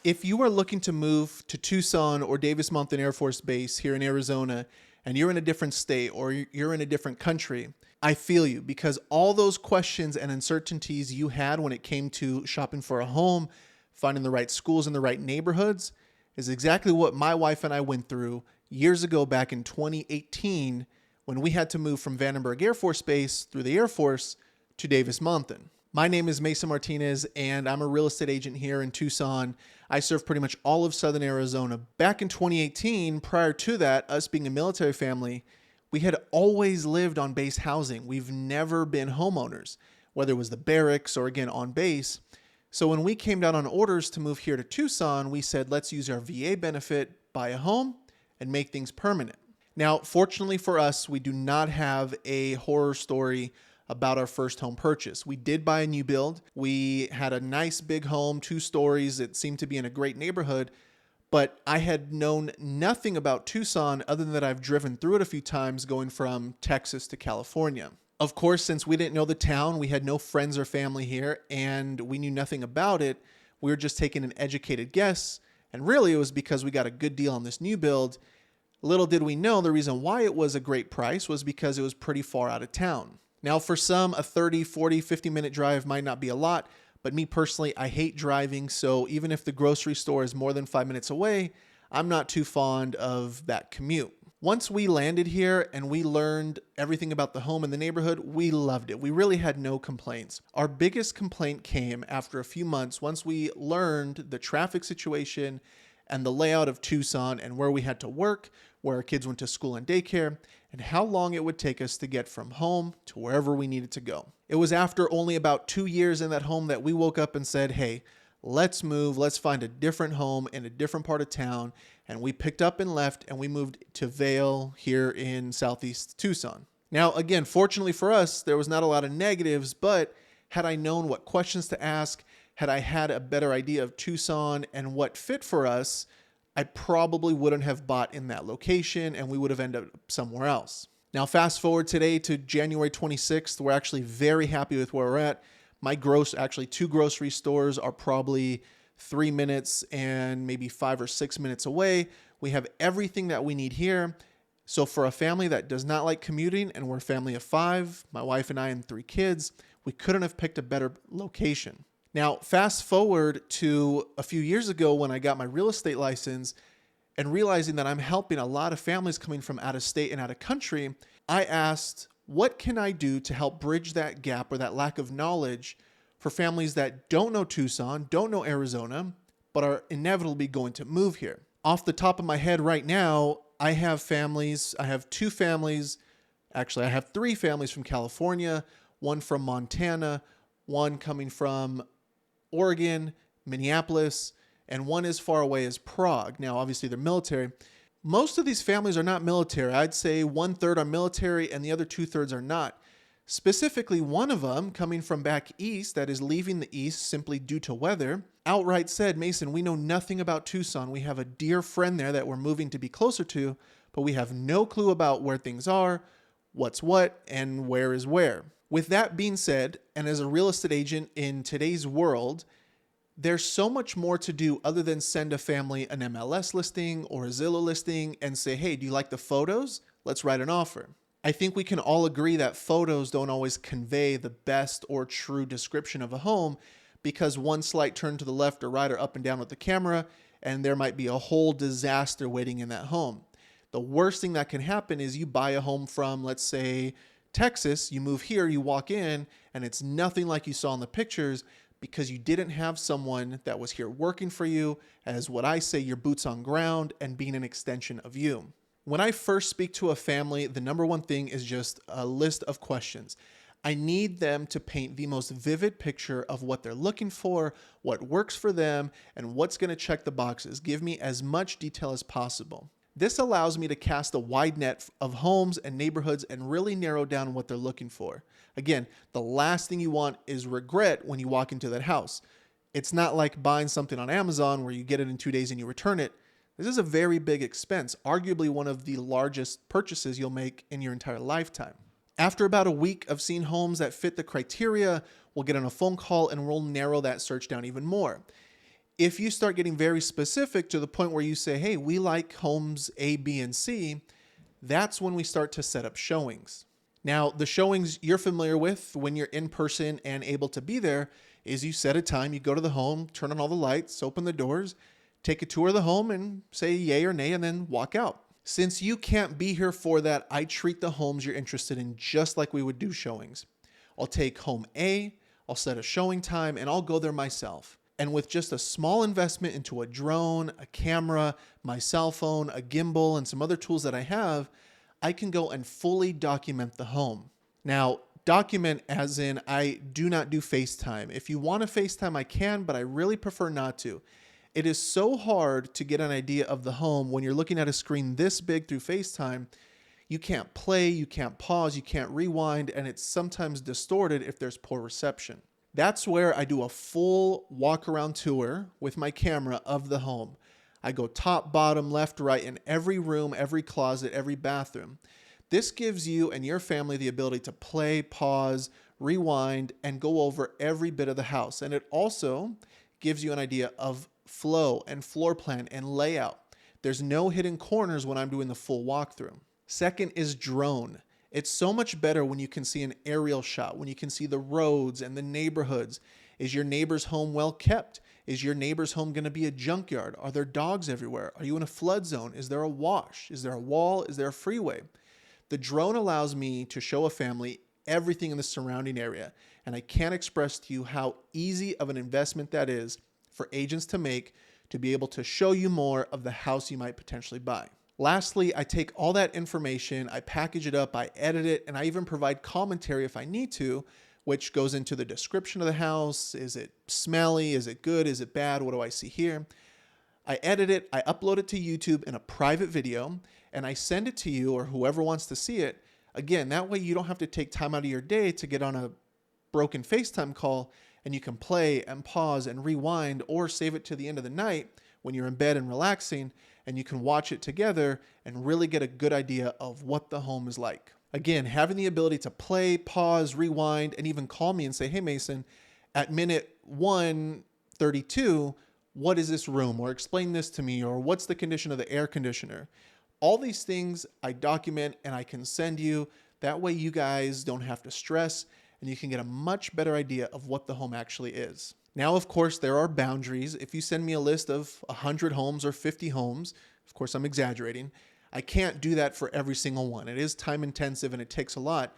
If you are looking to move to Tucson or Davis Mountain Air Force Base here in Arizona, and you're in a different state or you're in a different country, I feel you, because all those questions and uncertainties you had when it came to shopping for a home, finding the right schools in the right neighborhoods, is exactly what my wife and I went through years ago back in 2018 when we had to move from Vandenberg Air Force Base through the Air Force to Davis Mountain. My name is Mason Martinez, and I'm a real estate agent here in Tucson. I serve pretty much all of Southern Arizona. Back in 2018, prior to that, us being a military family, we had always lived on base housing. We've never been homeowners, whether it was the barracks or, again, on base. So when we came down on orders to move here to Tucson, we said, let's use our VA benefit, buy a home, and make things permanent. Now, fortunately for us, we do not have a horror story about our first home purchase. We did buy a new build. We had a nice big home, 2 stories. It seemed to be in a great neighborhood, but I had known nothing about Tucson other than that I've driven through it a few times going from Texas to California. Of course, since we didn't know the town, we had no friends or family here, and we knew nothing about it. We were just taking an educated guess, and really it was because we got a good deal on this new build. Little did we know the reason why it was a great price was because it was pretty far out of town. Now, for some, a 30, 40, 50-minute drive might not be a lot, but me personally, I hate driving, so even if the grocery store is more than 5 minutes away, I'm not too fond of that commute. Once we landed here and we learned everything about the home and the neighborhood, we loved it. We really had no complaints. Our biggest complaint came after a few months once we learned the traffic situation and the layout of Tucson and where we had to work, where our kids went to school and daycare, and how long it would take us to get from home to wherever we needed to go. It was after only about 2 years in that home that we woke up and said, hey, let's move, let's find a different home in a different part of town. And we picked up and left, and we moved to Vail here in southeast Tucson. Now, again, fortunately for us, there was not a lot of negatives, but had I known what questions to ask, had I had a better idea of Tucson and what fit for us, I probably wouldn't have bought in that location and we would have ended up somewhere else. Now, fast forward today to January 26th. We're actually very happy with where we're at. Actually 2 grocery stores are probably 3 minutes and maybe 5 or 6 minutes away. We have everything that we need here. So for a family that does not like commuting, and we're a family of 5, my wife and I and 3 kids, we couldn't have picked a better location. Now, fast forward to a few years ago when I got my real estate license and realizing that I'm helping a lot of families coming from out of state and out of country, I asked, what can I do to help bridge that gap or that lack of knowledge for families that don't know Tucson, don't know Arizona, but are inevitably going to move here? Off the top of my head right now, I have 2 families. Actually, I have 3 families from California, 1 from Montana, 1 coming from Oregon, Minneapolis, and 1 as far away as Prague. Now, obviously, they're military. Most of these families are not military. I'd say 1/3 are military and the other 2/3 are not. Specifically, one of them coming from back east that is leaving the east simply due to weather, outright said, Mason, we know nothing about Tucson. We have a dear friend there that we're moving to be closer to, but we have no clue about where things are, what's what, and where is where. With that being said, and as a real estate agent in today's world, there's so much more to do other than send a family an MLS listing or a Zillow listing and say, hey, do you like the photos? Let's write an offer. I think we can all agree that photos don't always convey the best or true description of a home because one slight turn to the left or right or up and down with the camera, and there might be a whole disaster waiting in that home. The worst thing that can happen is you buy a home from, let's say, Texas, you move here, you walk in, and it's nothing like you saw in the pictures because you didn't have someone that was here working for you as what I say, your boots on ground and being an extension of you. When I first speak to a family, the number one thing is just a list of questions. I need them to paint the most vivid picture of what they're looking for, what works for them, and what's going to check the boxes. Give me as much detail as possible. This allows me to cast a wide net of homes and neighborhoods and really narrow down what they're looking for. Again, the last thing you want is regret when you walk into that house. It's not like buying something on Amazon where you get it in 2 days and you return it. This is a very big expense, arguably one of the largest purchases you'll make in your entire lifetime. After about a week of seeing homes that fit the criteria, we'll get on a phone call and we'll narrow that search down even more. If you start getting very specific to the point where you say, hey, we like homes A, B, and C, that's when we start to set up showings. Now, the showings you're familiar with when you're in person and able to be there is you set a time, you go to the home, turn on all the lights, open the doors, take a tour of the home and say yay or nay, and then walk out. Since you can't be here for that, I treat the homes you're interested in just like we would do showings. I'll take home A, I'll set a showing time, and I'll go there myself. And with just a small investment into a drone, a camera, my cell phone, a gimbal, and some other tools that I have, I can go and fully document the home. Now, document as in I do not do FaceTime. If you want to FaceTime, I can, but I really prefer not to. It is so hard to get an idea of the home when you're looking at a screen this big through FaceTime. You can't play, you can't pause, you can't rewind, and it's sometimes distorted if there's poor reception. That's where I do a full walk around tour with my camera of the home. I go top, bottom, left, right, in every room, every closet, every bathroom. This gives you and your family the ability to play, pause, rewind, and go over every bit of the house. And it also gives you an idea of flow and floor plan and layout. There's no hidden corners when I'm doing the full walkthrough. Second is drone. It's so much better when you can see an aerial shot, when you can see the roads and the neighborhoods. Is your neighbor's home well kept? Is your neighbor's home going to be a junkyard? Are there dogs everywhere? Are you in a flood zone? Is there a wash? Is there a wall? Is there a freeway? The drone allows me to show a family everything in the surrounding area, and I can't express to you how easy of an investment that is for agents to make to be able to show you more of the house you might potentially buy. Lastly, I take all that information, I package it up, I edit it, and I even provide commentary if I need to, which goes into the description of the house. Is it smelly? Is it good? Is it bad? What do I see here? I edit it, I upload it to YouTube in a private video, and I send it to you or whoever wants to see it. Again, that way you don't have to take time out of your day to get on a broken FaceTime call, and you can play and pause and rewind or save it to the end of the night when you're in bed and relaxing, and you can watch it together and really get a good idea of what the home is like. Again, having the ability to play, pause, rewind, and even call me and say, hey, Mason, at minute 1:32, what is this room? Or explain this to me, or what's the condition of the air conditioner? All these things I document and I can send you. That way you guys don't have to stress and you can get a much better idea of what the home actually is. Now, of course, there are boundaries. If you send me a list of 100 homes or 50 homes, of course, I'm exaggerating, I can't do that for every single one. It is time intensive and it takes a lot.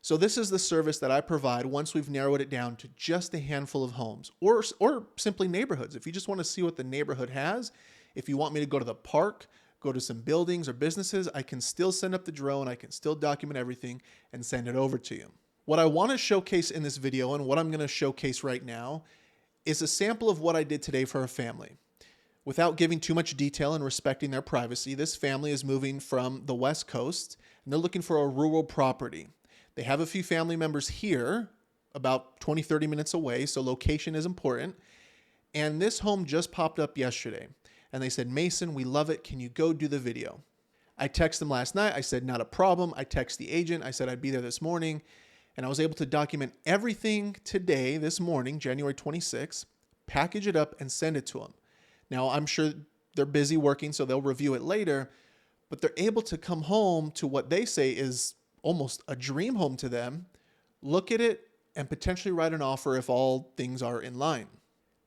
So this is the service that I provide once we've narrowed it down to just a handful of homes or simply neighborhoods. If you just want to see what the neighborhood has, if you want me to go to the park, go to some buildings or businesses, I can still send up the drone, I can still document everything and send it over to you. What I want to showcase in this video and what I'm going to showcase right now is a sample of what I did today for a family. Without giving too much detail and respecting their privacy, this family is moving from the West Coast and they're looking for a rural property. They have a few family members here, about 20, 30 minutes away, so location is important. And this home just popped up yesterday. And they said, Mason, we love it. Can you go do the video? I texted them last night. I said, not a problem. I texted the agent. I said I'd be there this morning. And I was able to document everything today, this morning, January 26th, package it up and send it to them. Now, I'm sure they're busy working, so they'll review it later, but they're able to come home to what they say is almost a dream home to them, look at it, and potentially write an offer if all things are in line.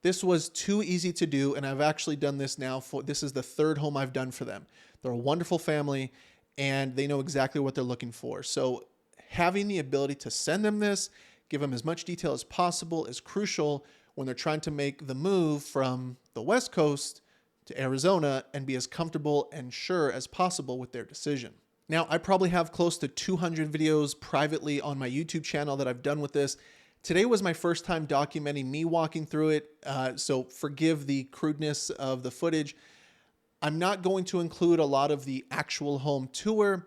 This was too easy to do, and I've actually done this now. This is the third home I've done for them. They're a wonderful family, and they know exactly what they're looking for. So having the ability to send them this, give them as much detail as possible is crucial when they're trying to make the move from the West Coast to Arizona and be as comfortable and sure as possible with their decision. Now, I probably have close to 200 videos privately on my YouTube channel that I've done with this. Today was my first time documenting me walking through it, so forgive the crudeness of the footage. I'm not going to include a lot of the actual home tour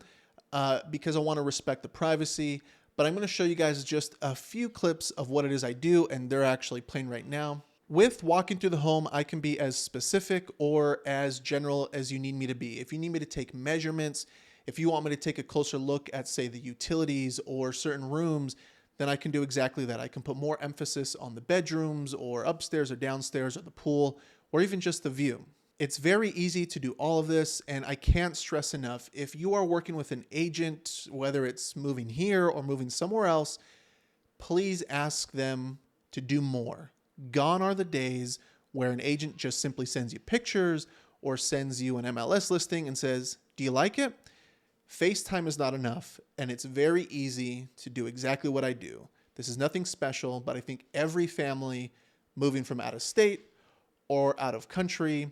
because I want to respect the privacy, but I'm going to show you guys just a few clips of what it is I do, and they're actually playing right now. With walking through the home, I can be as specific or as general as you need me to be. If you need me to take measurements, if you want me to take a closer look at, say, the utilities or certain rooms, then I can do exactly that. I can put more emphasis on the bedrooms or upstairs or downstairs or the pool, or even just the view. It's very easy to do all of this, and I can't stress enough, if you are working with an agent, whether it's moving here or moving somewhere else, please ask them to do more. Gone are the days where an agent just simply sends you pictures or sends you an MLS listing and says, do you like it? FaceTime is not enough, and it's very easy to do exactly what I do. This is nothing special, but I think every family moving from out of state or out of country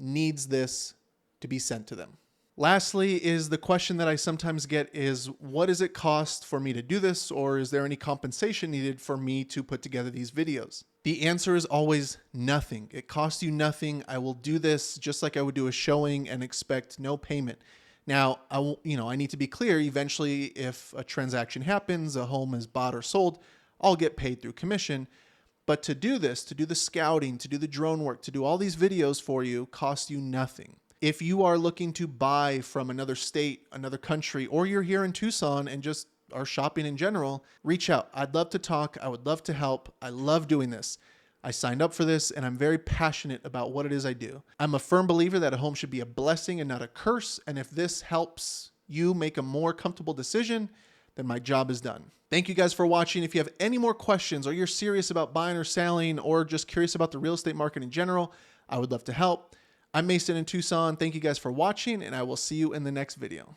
needs this to be sent to them. Lastly, is the question that I sometimes get is, what does it cost for me to do this? Or is there any compensation needed for me to put together these videos? The answer is always nothing. It costs you nothing. I will do this just like I would do a showing and expect no payment. Now, I need to be clear. Eventually, if a transaction happens, a home is bought or sold, I'll get paid through commission. But to do this, to do the scouting, to do the drone work, to do all these videos for you, costs you nothing. If you are looking to buy from another state, another country, or you're here in Tucson and just are shopping in general, reach out. I'd love to talk. I would love to help. I love doing this. I signed up for this, and I'm very passionate about what it is I do. I'm a firm believer that a home should be a blessing and not a curse. And if this helps you make a more comfortable decision, then my job is done. Thank you guys for watching. If you have any more questions, or you're serious about buying or selling, or just curious about the real estate market in general, I would love to help. I'm Mason in Tucson. Thank you guys for watching, and I will see you in the next video.